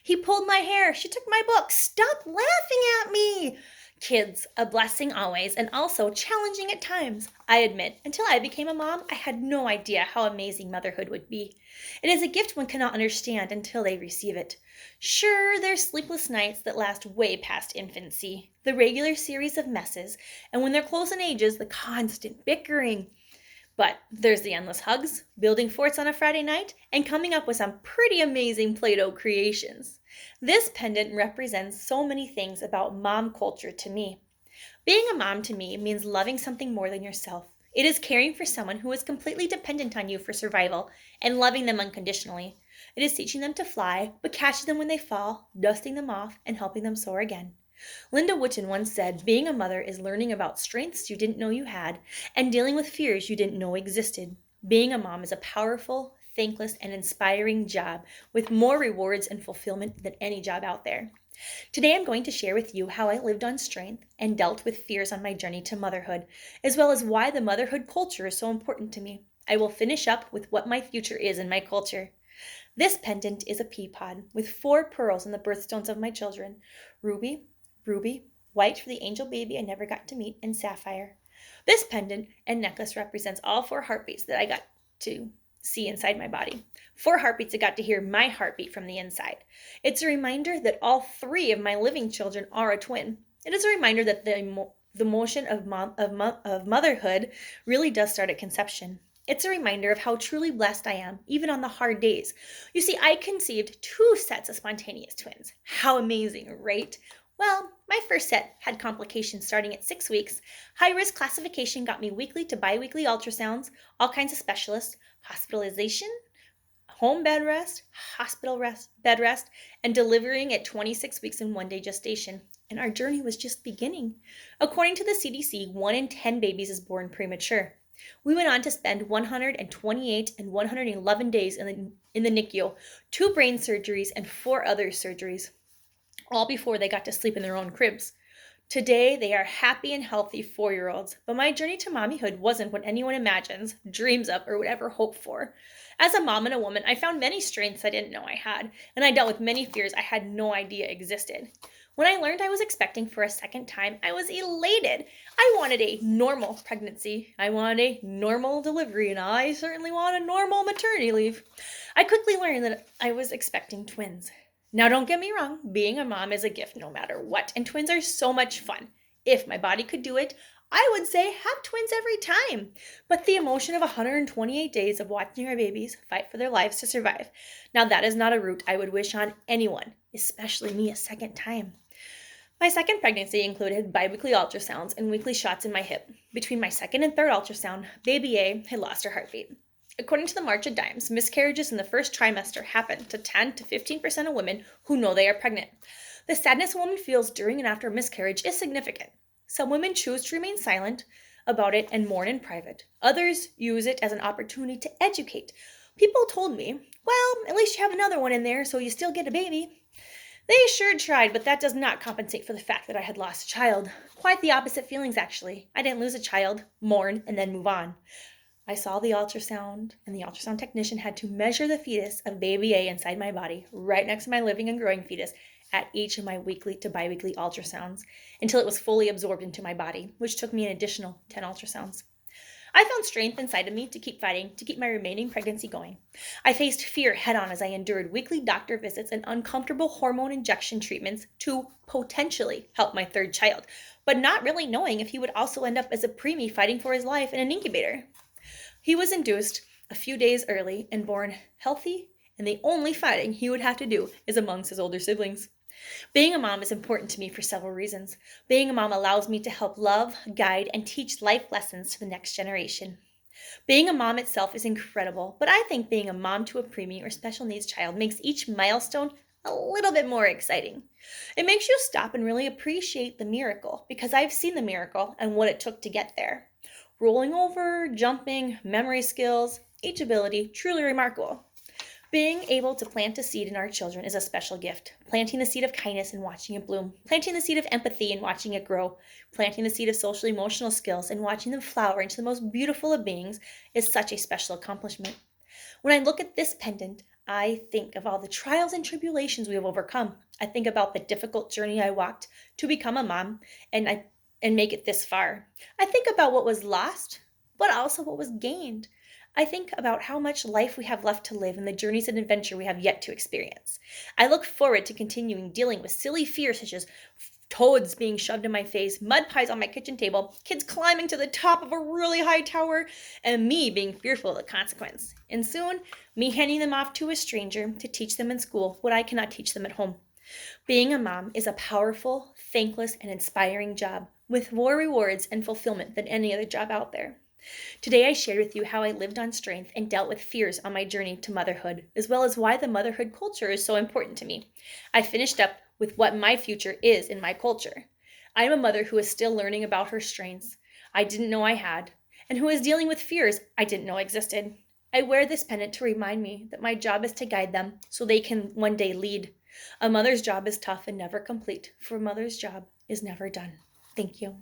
He pulled my hair. She took my book. Stop laughing at me. Kids, a blessing always, and also challenging at times. I admit, until I became a mom, I had no idea how amazing motherhood would be. It is a gift one cannot understand until they receive it. Sure, there's sleepless nights that last way past infancy, the regular series of messes, and when they're close in ages, the constant bickering. But there's the endless hugs, building forts on a Friday night, and coming up with some pretty amazing Play Doh creations. This pendant represents so many things about mom culture to me. Being a mom to me means loving something more than yourself. It is caring for someone who is completely dependent on you for survival and loving them unconditionally. It is teaching them to fly, but catching them when they fall, dusting them off, and helping them soar again. Linda Wootton once said, being a mother is learning about strengths you didn't know you had and dealing with fears you didn't know existed. Being a mom is a powerful, thankless, and inspiring job with more rewards and fulfillment than any job out there. Today I'm going to share with you how I lived on strength and dealt with fears on my journey to motherhood, as well as why the motherhood culture is so important to me. I will finish up with what my future is in my culture. This pendant is a pea pod with 4 pearls in the birthstones of my children: ruby, white for the angel baby I never got to meet, and sapphire. This pendant and necklace represents all 4 heartbeats that I got to see inside my body. 4 heartbeats that got to hear my heartbeat from the inside. It's a reminder that all 3 of my living children are a twin. It is a reminder that the motion of motherhood really does start at conception. It's a reminder of how truly blessed I am, even on the hard days. You see, I conceived 2 sets of spontaneous twins. How amazing, right? Well, my first set had complications starting at 6 weeks. High-risk classification got me weekly to biweekly ultrasounds, all kinds of specialists, hospitalization, home bed rest, bed rest, and delivering at 26 weeks in 1-day gestation. And our journey was just beginning. According to the CDC, 1 in 10 babies is born premature. We went on to spend 128 and 111 days in the NICU, 2 brain surgeries, and 4 other surgeries, all before they got to sleep in their own cribs. Today, they are happy and healthy 4-year-olds, but my journey to mommyhood wasn't what anyone imagines, dreams of, or would ever hope for. As a mom and a woman, I found many strengths I didn't know I had, and I dealt with many fears I had no idea existed. When I learned I was expecting for a second time, I was elated. I wanted a normal pregnancy. I wanted a normal delivery, and I certainly wanted a normal maternity leave. I quickly learned that I was expecting twins. Now, don't get me wrong, being a mom is a gift no matter what, and twins are so much fun. If my body could do it, I would say have twins every time. But the emotion of 128 days of watching our babies fight for their lives to survive, now that is not a route I would wish on anyone, especially me a second time. My second pregnancy included biweekly ultrasounds and weekly shots in my hip. Between my second and third ultrasound, baby A had lost her heartbeat. According to the March of Dimes, miscarriages in the first trimester happen to 10 to 15% of women who know they are pregnant. The sadness a woman feels during and after a miscarriage is significant. Some women choose to remain silent about it and mourn in private. Others use it as an opportunity to educate. People told me, well, at least you have another one in there, so you still get a baby. They sure tried, but that does not compensate for the fact that I had lost a child. Quite the opposite feelings, actually. I didn't lose a child, mourn, and then move on. I saw the ultrasound, and the ultrasound technician had to measure the fetus of baby A inside my body, right next to my living and growing fetus, at each of my weekly to biweekly ultrasounds, until it was fully absorbed into my body, which took me an additional 10 ultrasounds. I found strength inside of me to keep fighting, to keep my remaining pregnancy going. I faced fear head-on as I endured weekly doctor visits and uncomfortable hormone injection treatments to potentially help my third child, but not really knowing if he would also end up as a preemie fighting for his life in an incubator. He was induced a few days early and born healthy, and the only fighting he would have to do is amongst his older siblings. Being a mom is important to me for several reasons. Being a mom allows me to help love, guide, and teach life lessons to the next generation. Being a mom itself is incredible, but I think being a mom to a preemie or special needs child makes each milestone a little bit more exciting. It makes you stop and really appreciate the miracle, because I've seen the miracle and what it took to get there. Rolling over, jumping, memory skills, each ability truly remarkable. Being able to plant a seed in our children is a special gift. Planting the seed of kindness and watching it bloom. Planting the seed of empathy and watching it grow. Planting the seed of social emotional skills and watching them flower into the most beautiful of beings is such a special accomplishment. When I look at this pendant, I think of all the trials and tribulations we have overcome. I think about the difficult journey I walked to become a mom and make it this far. I think about what was lost, but also what was gained. I think about how much life we have left to live and the journeys and adventure we have yet to experience. I look forward to continuing dealing with silly fears such as toads being shoved in my face, mud pies on my kitchen table, kids climbing to the top of a really high tower, and me being fearful of the consequence. And soon, me handing them off to a stranger to teach them in school what I cannot teach them at home. Being a mom is a powerful, thankless, and inspiring job with more rewards and fulfillment than any other job out there. Today, I shared with you how I lived on strength and dealt with fears on my journey to motherhood, as well as why the motherhood culture is so important to me. I finished up with what my future is in my culture. I am a mother who is still learning about her strengths I didn't know I had, and who is dealing with fears I didn't know existed. I wear this pendant to remind me that my job is to guide them so they can one day lead. A mother's job is tough and never complete, for a mother's job is never done. Thank you.